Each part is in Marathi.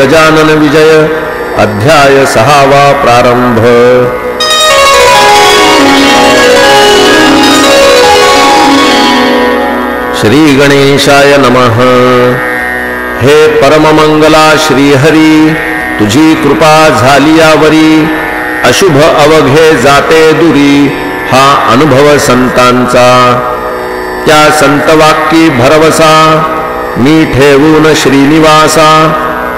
गजानन विजय अध्याय 6 प्रारंभ। श्री गणेशाय नमः। हे परममंगला श्रीहरी, तुझी कृपा झाली यावरी, अशुभ अवघे जाते दुरी, हा अनुभव संतांचा। त्या संतवाक्की भरवसा, मी ठेवून श्रीनिवासा,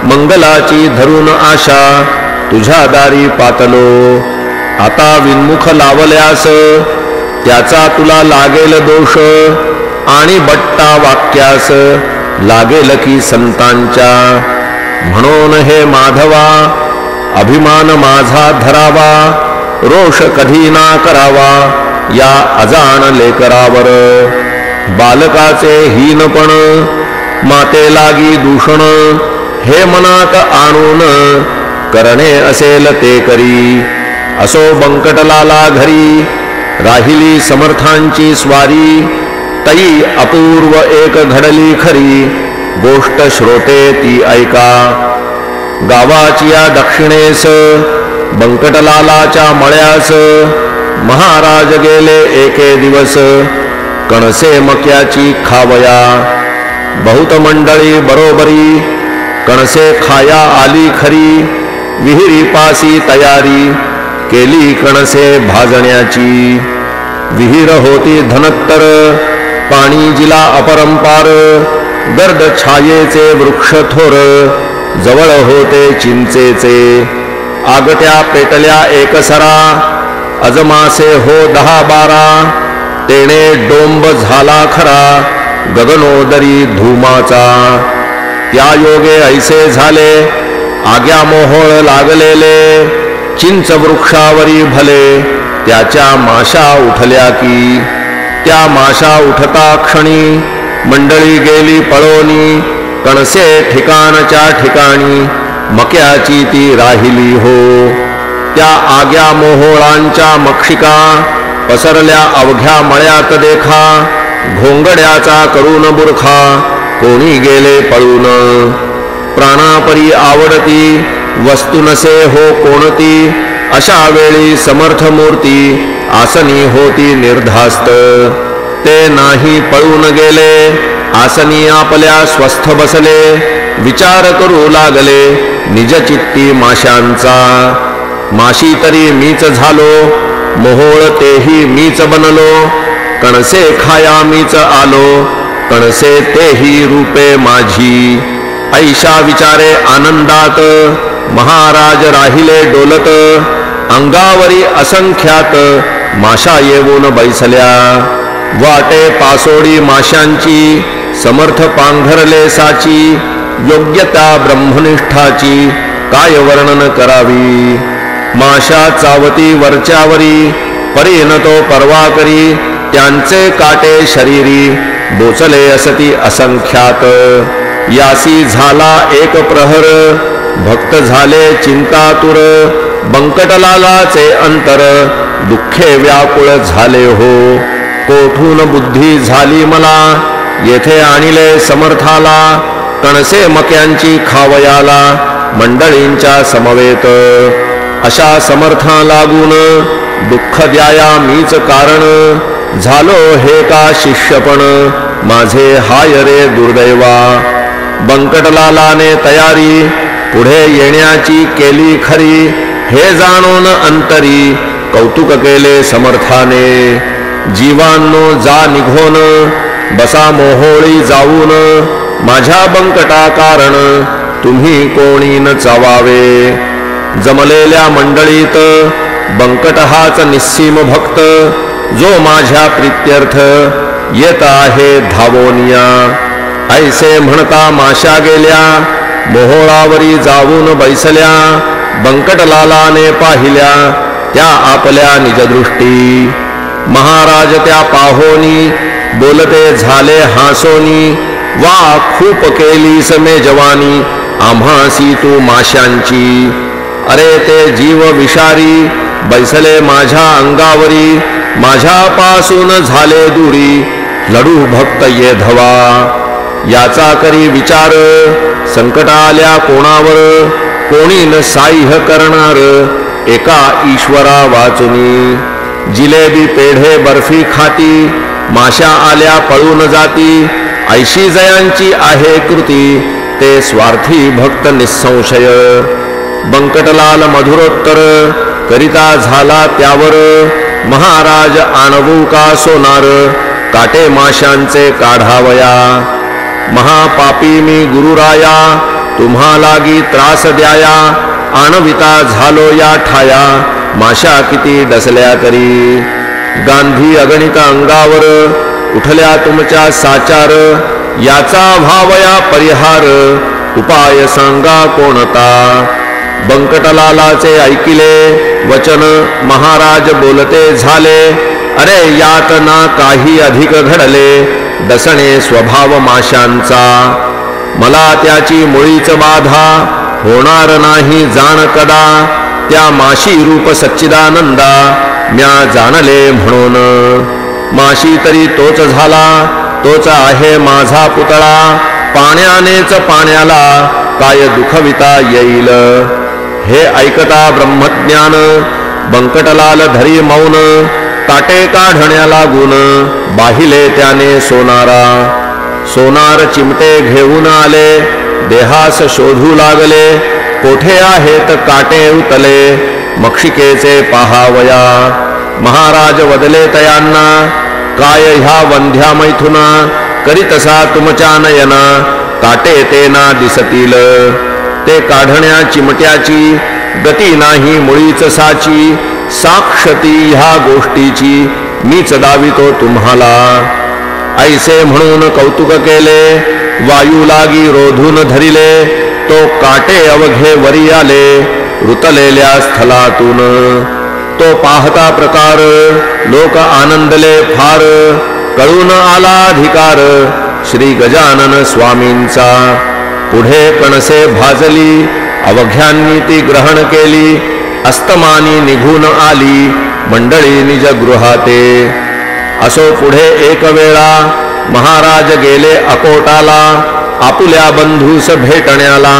मंगलाची धरून आशा, तुझ्या दारी पातलो। आता विन्मुख लावल्यास, त्याचा तुला लागेल दोष, आणि बट्टा वाक्यास लागेल की संतांच्या। म्हणून हे माधवा, अभिमान माझा धरावा, रोष कधी ना करावा या अजाण लेकरावर। बालकाचे हीनपण, माते लागी दूषण, हे मनात आणून करणे असेल ते करी। असो बंकटलाला घरी, राहिली समर्थांची स्वारी, तई अपूर्व एक घडली खरी, गोष्ट श्रोते ती ऐका। गावाची या दक्षिणेस, बंकटलालाच्या मळ्यास, महाराज गेले एके दिवस, कणसे मक्याची खावया। बहुत मंडळी बरोबरी, कणसे खाया आली खरी, विहिरीपासी तयारी केली कणसे भाजण्याची। विहीर होती धनत्तर, पाणी जिला अपरंपार, गर्द छायेचे वृक्ष थोर, जवळ होते चिंचेचे। आगट्या पेटल्या एकसरा, अजमासे हो 10-12, तेणे डोंब झाला खरा, गगनोदरी धुमाचा। त्या योगे ऐसे झाले, आग्या मोहोळ लागलेले, चिंच वृक्षावरी भले, त्याच्या माशा उठल्या की। त्या माशा उठता क्षणी, मंडळी गेली पळोनी, कणसे ठिकाणच्या ठिकाणी, मक्याची ती राहिली हो। त्या आग्या मोहोळांच्या मक्षिका, पसरल्या अवघ्या मळ्यात देखा, घोंगड्याचा करून बुरखा, कोणी गेले पळून। प्राणापरी आवडती, वस्तू नसे हो कोणती, अशा वेळी समर्थ मूर्ती, आसनी होती निर्धास्त। ते नाही पळून गेले, आसनी आपल्या स्वस्थ बसले, विचार करू लागले निजचित्ती माशांचा। माशी तरी मीच झालो, मोहोळ तेही मीच बनलो, कणसे खाया मीच आलो, कणसे तेही रूपे माझी। ऐशा विचारे आनंदात, महाराज राहिले डोलत, अंगावरी असंख्यात माशा येऊन बैसल्या। वाटे पासोडी माशांची, समर्थ पांघरले साची, योग्यता ब्रह्मनिष्ठाची, काय वर्णन करावी। माशा चावती वरच्यावरी, परीन तो परवा करी, त्यांचे काटे शरीरी, बोचले असती असंख्यात। यासी झाला एक प्रहर, भक्त झाले चिंतातुर, बंकटलालाचे अंतर, दुःखे व्याकुळ झाले हो। कोठून बुद्धी झाली मला, येथे आणिले समर्थाला, कणसे मक्यांची खावयाला, मंडळींच्या समवेत। अशा समर्था लागून, दुःख द्याया मीच कारण, झालो हे का शिष्यपण, माझे हाय रे दुर्दैवा। बंकटलालाने तयारी, पुढे येण्याची केली खरी, हे जाणून अंतरी, कौतुक केले समर्थाने। जीवांनो जा निघोन, बसा मोहोळी जाऊन, माझ्या बंकटा कारण, तुम्ही कोणी न चावावे। जमलेल्या मंडळीत, बंकट हाच निस्सीम भक्त, जो माझ्या प्रीत्यर्थ येत आहे धावोनिया। ऐसे म्हणता माशा गेल्या, मोहोळावरी जाऊन बैसल्या, बंकटलालाने पाहिल्या त्या आपल्या निजदृष्टी। महाराज त्या पाहोनी, बोलते झाले हासोनी, वा खूप केलीस मे जवानी, आम्हासी तू माशांची। अरे ते जीव विषारी, बैसले माझ्या अंगावरी, माझ्यापासून झाले दुरी, लढू भक्त ये धवा। याचा करी विचार, संकट आल्या कोणावर, कोणी न साह्य करणार, एका ईश्वरा वाचुनी. जिलेबी पेढे बर्फी खाती, माशा आल्या पळून जाती, ऐशी जयांची आहे कृती, ते स्वार्थी भक्त निसंशय. बंकटलाल मधुरोत्तर करिता झाला त्यावर, महाराज आणवू का सोनार, काटे माशांचे काढावया. महापापी मी गुरुराया, तुम्हा लागी त्रास द्याया, आणविता झालो या ठाया, माशा किती डसल्या तरी. गांधी अगणित अंगावर, उठल्या तुमच्या साचार, याचा भावया परिहार, उपाय सांगा कोणता. बंकटलालाचे ऐकिले वचन, महाराज बोलते झाले, अरे यात ना काही अधिक घडले, डसणे स्वभाव माशांचा. मला त्याची मुळीच बाधा, होणार नाही जाण कदा, त्या माशी रूप सच्चिदानंदा, म्या जाणले म्हणून. माशी तरी तोच झाला, तोच आहे माझा पुतळा, पाण्यानेच पाण्याला काय दुखविता येईल. हे ऐकता ब्रह्मज्ञान, बंकटलाल धरी मौन, काटे काढण्याला गुण, बाहिले त्याने सोनारा. सोनार चिमटे घेऊन आले, देहास शोधू लागले, कोठे आहेत काटे उतले, मक्षिकेचे पहावया. महाराज वदले तयांना, काय ह्या वंध्या मैथुना, करीतसा तुमच्या नयना, काटे ते ना दिसतील. ते काढण्या चिमट्याची, गती नाही मुळीच साची, साक्षती ह्या गोष्टीची, मीच दावितो तुम्हाला. ऐसे म्हणून कौतुक केले, वायू लागी रोधून धरिले, तो काटे अवघे वरी आले, रुतलेल्या स्थलातून. तो पाहता प्रकार, लोक आनंदले फार, कळून आला अधिकार, श्री गजानन स्वामींचा. पुढे कणसे भाजली, अवघ्यांनी ती ग्रहण केली, अस्तमानी निघून आली, मंडळी निज गृहाते. असो पुढे एक वेळा, महाराज गेले अकोटाला, आपुल्या बंधूस भेटण्याला,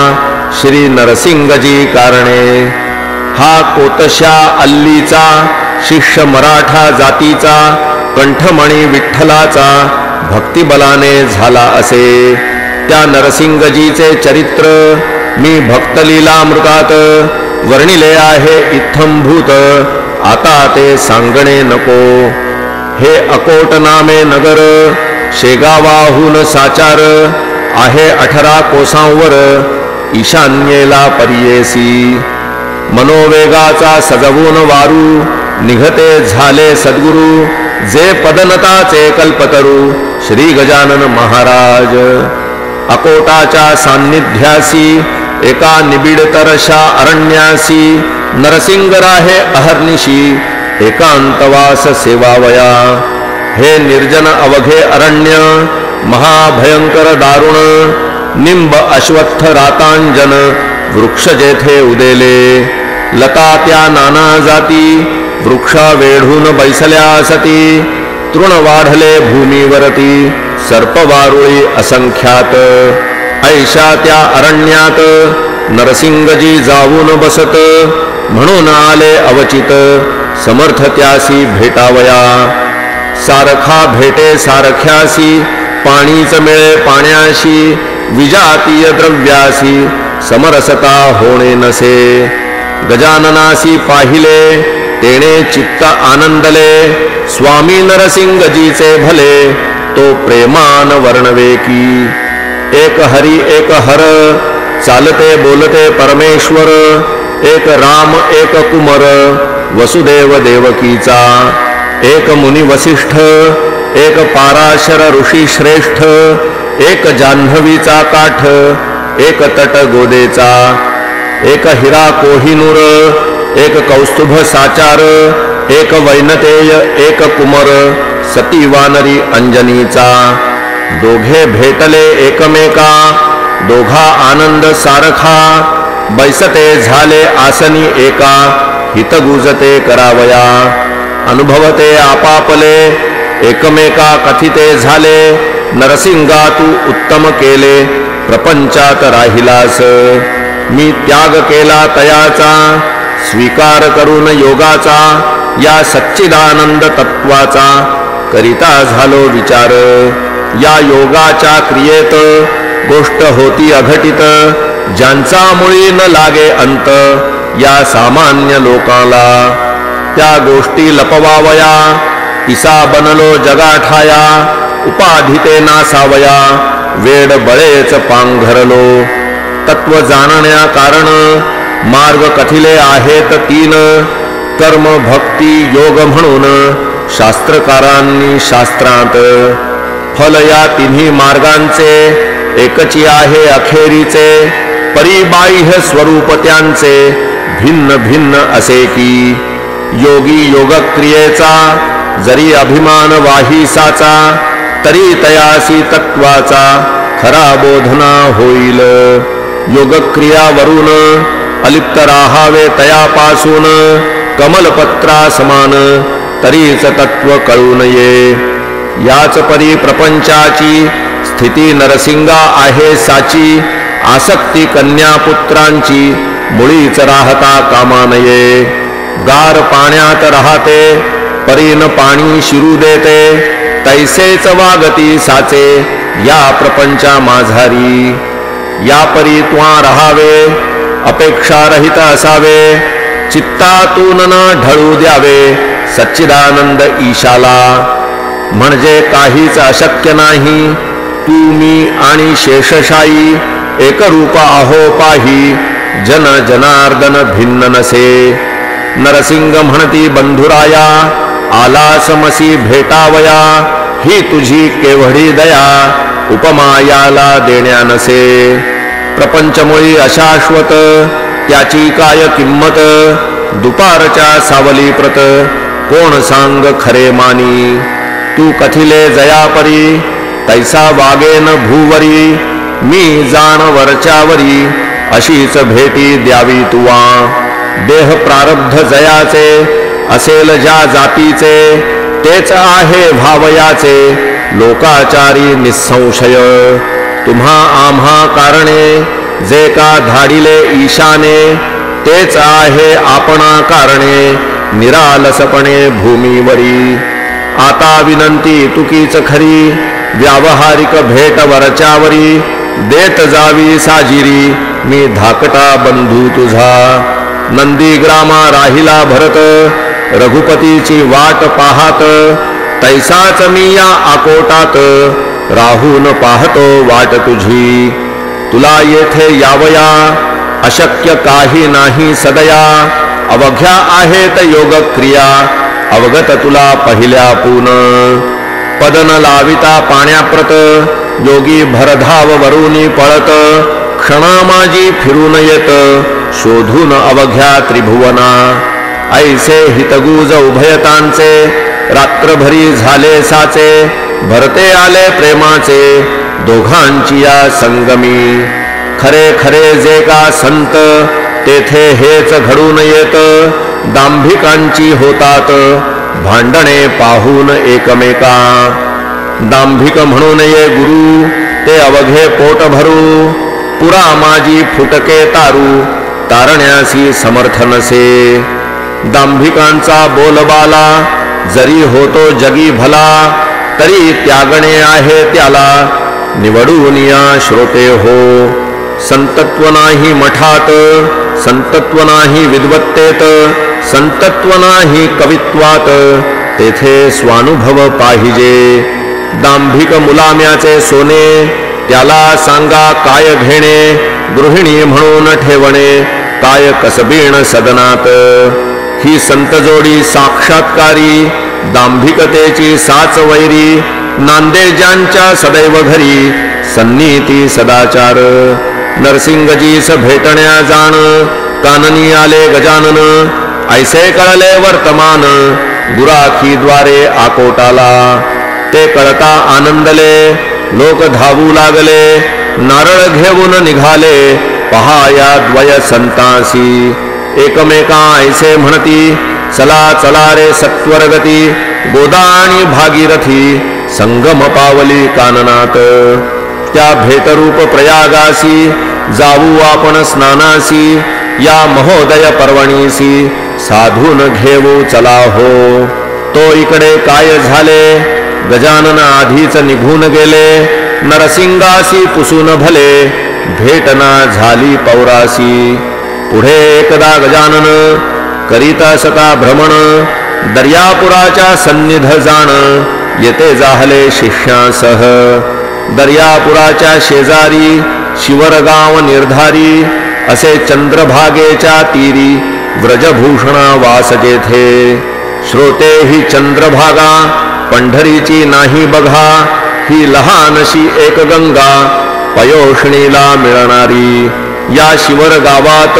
श्री नरसिंगजी कारणे. हा कोतशा अल्लीचा, शिष्य मराठा जातीचा, कंठमणी विठ्ठलाचा, भक्तिबलाने झाला असे. त्या नरसिंगजीचे चरित्र मी भक्तलीलामृतात वर्णिले आहे इत्थंभूत, आता ते सांगणे नको. हे अकोट नामे नगर, शेगावाहून साचार, आहे 18 कोसांवर, ईशान्येला पर्येसी. मनोवेगाचा सजवून वारू, निघते झाले सद्गुरु, जे पदनताचे कल्पतरू, श्री गजानन महाराज. अकोटाच्या सान्निध्यासी, एका निबिडतरशा अरण्यासी, नरसिंग राहे अहर्निशी, एकांतवास सेवावया. हे निर्जन अवघे अरण्य, महाभयंकर दारुण, निंब अश्वत्थ रातांजन, वृक्ष जेथे उदेले, लता त्या नाना जाती, वृक्ष वेढून बैसल्या सती, तृण वाढले भूमीवरती, सर्पवारुळी असंख्यात. ऐशा त्या अरण्यात, नरसिंगजी जाऊन बसत, म्हणून आले अवचित, समर्थ त्यासी भेटावया. सारखा भेटे सारख्यासी, पाणीच मिळे पाण्याशी, विजातीय द्रव्यासी, समरसता होणे नसे. गजाननासी पाहिले, तेने चित्त आनंदले, स्वामी नरसिंगजीचे भले, तो प्रेमान वर्णवे की. एक हरी एक हर, चालते बोलते परमेश्वर, एक राम एक कुमर, वसुदेव देवकीचा. एक मुनी वसिष्ठ, एक पाराशर ऋषी श्रेष्ठ, एक जान्हवीचा काठ, एक तट गोदेचा. एक हिरा कोहिनूर, एक कौस्तुभ साचार, एक वैनतेय एक कुमर, सती वानरी अंजनीचा. दोघे भेटले एकमेका, दोघा आनंद सारखा, बैसते झाले आसनी एका, हितगुजते करावया. अनुभवते आपापले, एकमेका कथिते झाले, नरसिंगा तू उत्तम केले प्रपंचात राहिलास. मी त्याग केला तयाचा स्वीकार करून योगाचा, या सच्चिदानंद तत्वाचा करिता झालो विचार. या योगाच्या क्रियेत गोष्ट होती अघटित, ज्यांचा मुळी न लागे अंत या सामान्य लोकाला. त्या गोष्टी लपवावया इसा बनलो जगाठाया, उपाधिते नासावया वेड बळेच पांघरलो. तत्व जाणण्या कारण मार्ग कथिले आहेत तीन, कर्म भक्ती योग म्हणून शास्त्रकारांनी शास्त्रांत. फल या तिन्ही मार्गांचे एकची आहे अखेरीचे, परिबाह्य स्वरूप त्यांचे भिन्न भिन्न असे की. योगी योगक्रियेचा जरी अभिमान वाहिसाचा, तरी तयासी तत्वाचा खरा बोधना होईल. योगक्रियावरून अलिप्त राहावे तयापासून, कमलपत्रा समान तरीच तत्व कळून ये. याच परी प्रपंचाची स्थिती नरसिंगा आहे साची, आसक्ती कन्यापुत्रांची मुळीच राहता कामा नये. गार पाण्यात राहते परीन पाणी शिरू देते, तैसेच वागती साचे या प्रपंचा माझारी. या परी त्वा राहावे अपेक्षा रहित असावे, चित्तातून न ढळू द्यावे सच्चिदानंद ईशाला. म्हणजे काहीच अशक्य नाही, तू मी आणि शेषशायी एकरूप आहो पाही, जन जनार्दन भिन्न नसे. नरसिंग म्हणती बंधुराया आलासमसी भेटावया, ही तुझी केवढी दया उपमायाला देण्या नसे. प्रपंचमुळी अशाश्वत त्याची काय किंमत, दुपारच्या सावली प्रत कोण सांग खरे मानी. तू कथिले जयापरी तैसा वागेन भूवरी, मी जाण वरच्यावरी अशीच भेटी द्यावी तुवा. देह प्रारब्ध जयाचे असेल ज्या जातीचे, तेच आहे भावयाचे लोकाचारी निसंशय. तुम्हा आम्हा कारणे जे का धाडिले ईशाने, तेच आहे आपणा कारणे निरालसपणे भूमीवरी. आता विनंती तुकीच खरी, व्यावहारिक भेट वरच्यावरी देत जावी साजिरी, मी धाकटा बंधू तुझा. नंदीग्रामा राहिला भरत रघुपतीची वाट पाहत, तैसाच मी या आकोटात राहून पाहतो वाट तुझी. तुला येथे यावया अशक्य काही नाही सदया, अवघ्या आहेत योगक्रिया अवगत तुला पहिल्यापून. पदन लाविता पाण्याप्रत योगी भरधाव वरुनी पळत, क्षणा माझी फिरून येत शोधून अवघ्या त्रिभुवना. ऐसे हितगुज उभयतांचे रात्रभरी झाले साचे, भरते आले प्रेमाचे दोघांची या संगमी. खरे खरे जे का संत तेथे हेच घडून येत, दांभिकांची होतात भांडणे पाहून एकमेका. दांभिक म्हणून ये गुरु ते अवघे पोट भरू, पुरा माझी फुटके तारू तारण्यासी समर्थ नसे. दांभिकांचा बोलबाला जरी होतो जगी भला, तरी त्यागणे आहे त्याला निवडून या श्रोते हो. संतत्व नाही मठात, संतत्व नाही विद्वत्तेत, संतत्व नाही कवित्वात, तेथे स्वानुभव पाहिजे. दांभिक मुलाम्याचे सोने त्याला सांगा काय घेणे, गृहिणी म्हणून ठेवणे काय कसबीण सदनात. ही संत जोडी साक्षात्कारी दांभिकतेची साच वैरी, नांदे ज्यांच्या सदैव घरी सन्नीती सदाचार. नरसिंगजीस भेटण्या जाण काननी आले गजानन, ऐसे कळले वर्तमान गुराखीद्वारे आकोटाला. ते कळता आनंदले लोक धावू लागले, नारळ घेऊन निघाले पहाया द्वय संतांसी. एकमेका ऐसे म्हणती चला चला रे सत्वरगती, गोदा आणि भागीरथी संगम पावली काननात. त्या भेटरूप प्रयागासी जाऊ आपण स्नानासी. या महोदय पर्वणीसी साधून घेऊ चला हो. तो इकडे काय झाले गजानन आधीच निघून गेले. नरसिंगासी पुसून भले भेटना झाली पौरासी. पुढे एकदा गजानन करीता सता भ्रमण. दर्यापुराच्या सन्निध जाण येते जाहले शिष्यासह. दर्यापुराच्या शेजारी शिवरगाव निर्धारी. असे चंद्रभागेच्या तीरी व्रजभूषणा वास जेथे. श्रोते ही चंद्रभागा पंढरीची नाही बघा. ही लहानशी एक गंगा पयोष्णीला मिळणारी. या शिवर गावात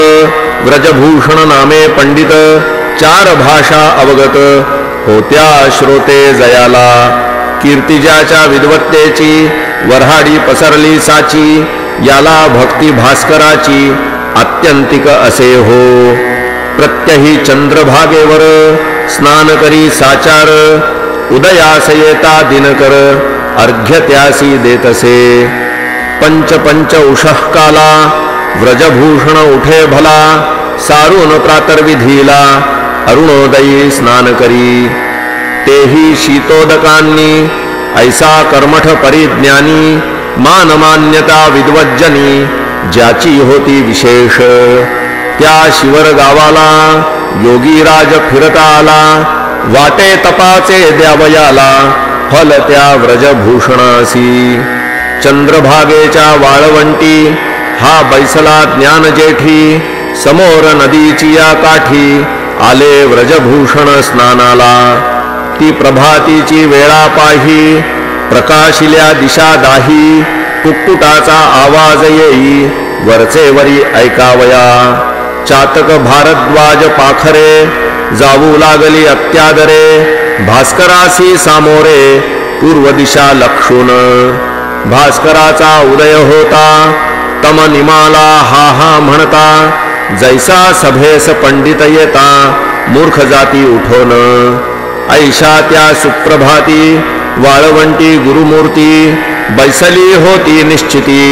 व्रजभूषण नामे पंडित. 4 भाषा अवगत होत्या श्रोते जयाला. कीर्तिजाच्या विद्वत्तेची वऱ्हाडी पसरली साची. याला भक्ती भास्कराची आत्यंतिक असे हो. प्रत्यही चंद्रभागेवर स्नान करी साचार. उदयास येता दिनकर अर्घ्य त्यासी देतसे. पंच उषःकाला व्रजभूषण उठे भला. सारून प्रातर्विधीला अरुणोदयी स्नान करी. तेही शीतोदकांनी ऐसा कर्मठ परिज्ञानी. मानमान्यता विद्वज्जनी ज्याची होती विशेष. त्या शिवर गावाला योगीराज फिरता आला. वाटे तपाचे द्यावयाला फल त्या व्रजभूषणासी. चंद्रभागेच्या वाळवंटी हा बैसला ज्ञान जेठी. समोर नदीची या काठी आले व्रजभूषण स्नानाला. ती प्रभातीची वेळा पाही प्रकाशिल्या दिशा दाही. कुक्कुटाचा आवाज येई वरचेवरी ऐकावया. चातक भारद्वाज पाखरे जाऊ लागली अत्यादरे. भास्करासी सामोरे पूर्व दिशा लक्षून. भास्कराचा उदय होता तम निमाला हा हा म्हणता. जैसा सभेस पंडित येता मूर्ख जाती उठोन. ऐशा त्या सुप्रभाती वाळवंटी गुरुमूर्ती. बैसली होती निश्चिती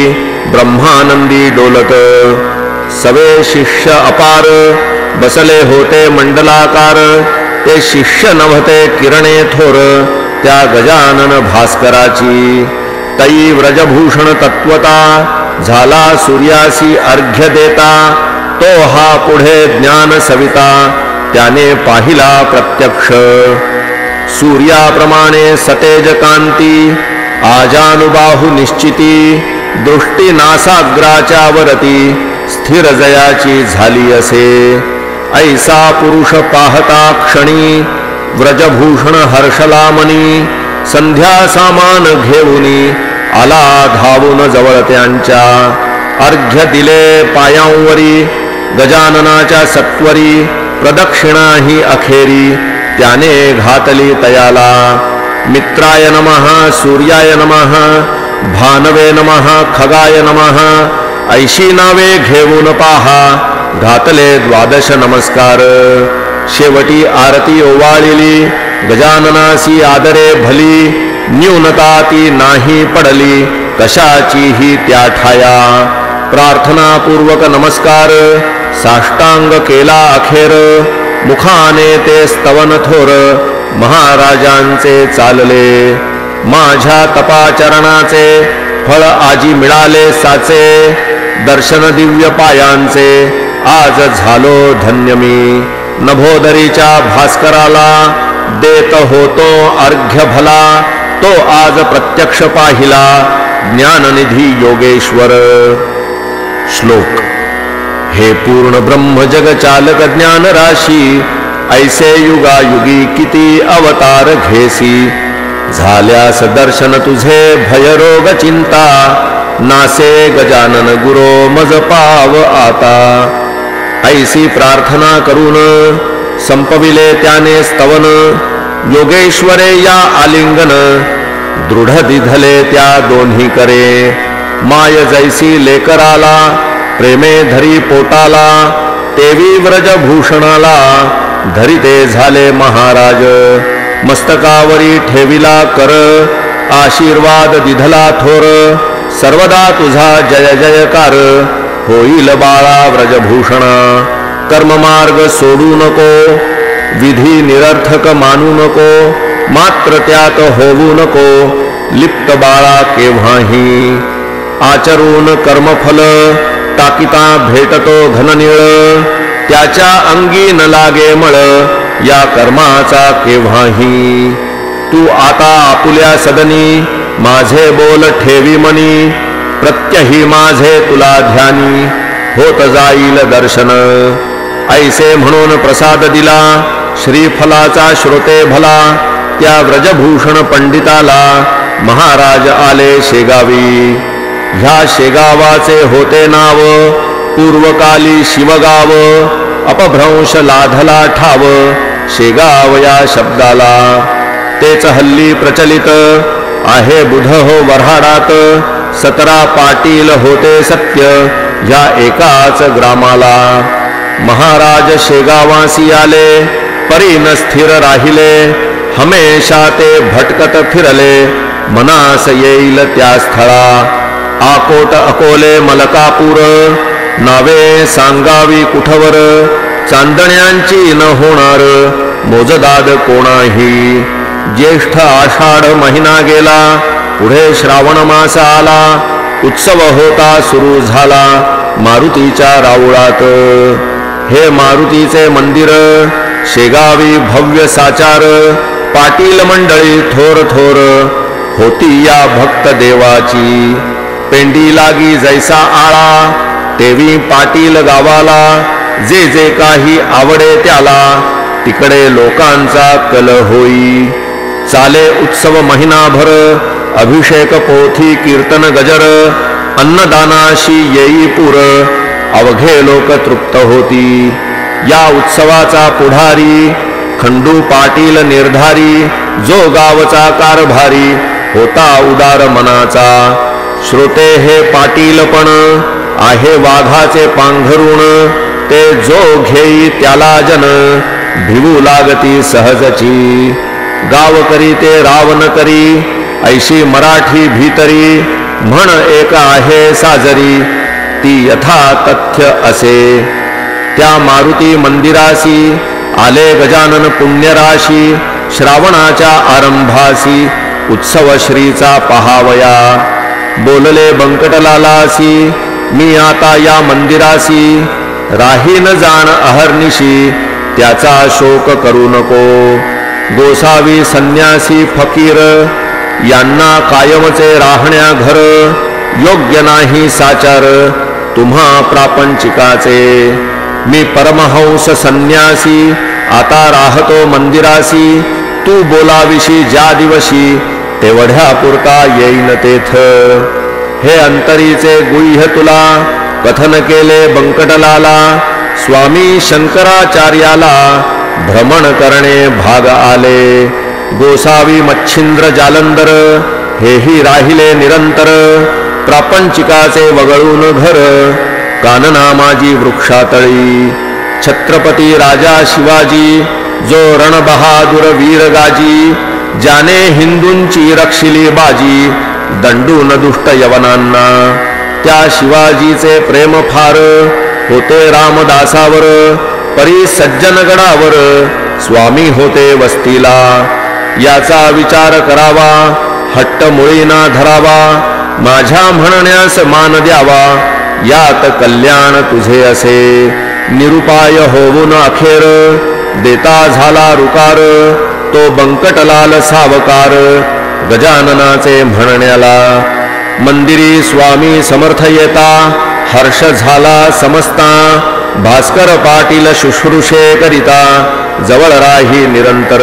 ब्रह्मानंदी डोलत. सवे शिष्य अपार बसले होते मंडलाकार. ते शिष्य नव्हते किरणे थोर त्या गजानन भास्कराची. तई व्रजभूषण तत्वता झाला सूर्यासी अर्घ्य देता. तो हा पुढे ज्ञान सविता त्याने पाहिला प्रत्यक्ष. सूर्याप्रमाणे सतेज कांती आजानुबाहु निश्चिती. दृष्टी नासाग्राच्या वरती स्थिर जयाची झाली असे. ऐसा पुरुष पाहता क्षणी व्रजभूषण हर्षला मनी. संध्या सामान घेऊनी आला धावून जवळ त्यांच्या. अर्घ्य दिले पायांवरी गजाननाच्या सत्वरी. प्रदक्षिणा ही अखेरी त्याने घातली तयाला. मित्राय नमः सूर्याय नमः भानवे नमः खगाय नमः. ऐशी नावे घेऊन पाहा घातले 12 नमस्कार. शेवटी आरती ओवाळली गजाननासी आदरे भली. न्यूनता ती नाही पडली कशाचीही त्या ठाया. प्रार्थनापूर्वक नमस्कार साष्टांग केला अखेर. मुखाने ते स्तवन थोर महाराजांचे चालले. माझ्या तपाचरणाचे फळ आजी मिळाले साचे. दर्शन दिव्य पायांचे आज झालो धन्य मी. नभोदरीच्या भास्कराला देत होतो अर्घ्य भला. तो आज प्रत्यक्ष पाहिला ज्ञाननिधी योगेश्वर. श्लोक. हे पूर्ण ब्रह्म जग चालक ज्ञान राशी. ऐसे युगायुगी किती अवतार घेसी. झाल्यास दर्शन तुझे भयरोग चिंता. नासे गजानन गुरो मज पाव आता. ऐसी प्रार्थना करून संपविले त्याने स्तवन. योगेश्वरे या आलिंगन दृढ दिधले त्या दोन्ही करे. माय जैसी लेकराला प्रेमे धरी पोटाला. तेवी व्रजभूषणाला धरिते झाले महाराज. मस्तकावरी ठेविला कर आशीर्वाद दिधला थोर, सर्वदा तुझा जय जयकार. होईल बाळा व्रजभूषणा, कर्ममार्ग सोडू नको, विधी निरर्थक मानू नको, मात्र त्यात होऊ नको लिप्त बाळा केव्हाही. आचरून कर्मफल टाकिता भेटतो घननिळ, त्याच्या अंगी न लागे मळ या कर्माचा केव्हाही. तू आता आपुल्या सदनी माझे बोल ठेवी मनी, प्रत्यही माझे तुला ध्यानी होत जाईल दर्शन. ऐसे म्हणून प्रसाद दिला श्रीफलाचा श्रोते भला, त्या व्रजभूषण पंडिताला महाराज आले शेगावी. ह्या शेगावाचे होते नाव, पूर्वकाली शिवगाव, अपभ्रंश लाधला ठाव शेगाव या शब्दाला. तेच हल्ली प्रचलित आहे बुध हो वऱ्हाडात, 17 पाटील होते सत्य ह्या एकाच ग्रामाला. महाराज शेगावासी आले, परीन स्थिर राहिले, हमेशा ते भटकत फिरले, मनास येईल त्या स्थळा. आकोट अकोले मलकापूर, नावे सांगावी कुठवर, चांदण्यांची न होणार मोजदाद कोणाही. ज्येष्ठ आषाढ महिना गेला, पुढे श्रावण मास आला, उत्सव होता सुरू झाला मारुतीच्या राऊळात. हे मारुतीचे मंदिर शेगावी भव्य साचार, पाटील मंडळी थोर थोर होती या भक्त देवाची. पेंडी लागी जैसा आळा, तेवी पाटील गावाला, जे जे काही आवडे त्याला, तिकडे लोकांचा कल होई. चाले उत्सव महिनाभर, अभिषेक पोथी कीर्तन गजर, अन्नदानाशी येई पूर, अवघे लोक तृप्त होती. या उत्सवाचा पुढारी खंडू पाटील निर्धारी, जो गावचा कारभारी होता उदार मनाचा. श्रोते हे पाटील पण आहे वाघाचे पांघरुण, ते जो घेई त्याला जन भिवू लागती सहजची. गाव करी ते राव न करी, ऐशी मराठी भीतरी म्हण एक आहे साजरी, ती यथा तथ्य असे. त्या मारुती मंदिरासी आले गजानन पुण्यराशी, श्रावणाच्या आरंभासी उत्सव श्रीचा पहावया. बोलले बंकटलालासी, मी आता या मंदिरासी, राहीन जाण अहर्निशी, त्याचा शोक करू नको. गोसावी संन्यासी फकीर यांना कायमचे राहण्या घर, योग्य नाही साचार तुम्हा प्रापंचिकाचे. मी परमहंस संन्यासी आता राहतो मंदिरासी, तू बोलाविशी ज्या दिवशी तेवढ्या पुरता येईन तेथ. हे अंतरीचे गुह्य तुला कथन केले बंकटलाला, स्वामी शंकराचार्याला भ्रमण करणे भाग आले. गोसावी मच्छिंद्र जालंधर हेही राहिले निरंतर, प्रापंचिकाचे वगळून घर कानना माझी वृक्षातळी. छत्रपती राजा शिवाजी जो रणबहादूर वीर गाजी, ज्याने हिंदूंची रक्षिली बाजी दंडून दुष्ट यवनांना. त्या शिवाजीचे प्रेम फार होते रामदासावर, परी सज्जनगडावर स्वामी होते वस्तीला. याचा विचार करावा, हट्ट मुळीना धरावा, माझ्या म्हणण्यास मान द्यावा, यात कल्याण तुझे असे. निरुपाय होऊन अखेर देता झाला रुकार, तो बंकटलाल सावकार गजाननाचे म्हणण्याला. मंदिरी स्वामी समर्थ येता, हर्ष झाला समजता, भास्कर पाटील शुश्रूषे करिता जवळ राही निरंतर.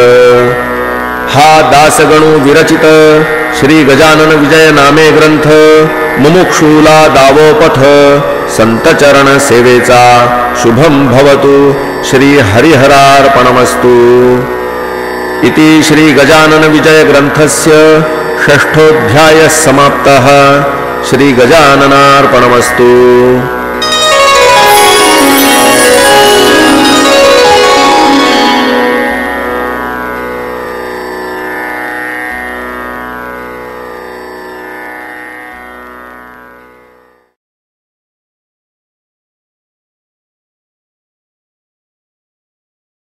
हा दासगणू विरचित श्री गजानन विजय नामे ग्रंथ, मुमुक्षूला दावोपथ संत चरण सेवेचा शुभम भवतु. श्री हरिहरार्पणमस्तु. इति श्री गजानन विजय ग्रंथस्य षष्ठोऽध्यायः समाप्तः. श्री गजाननार्पणमस्तु.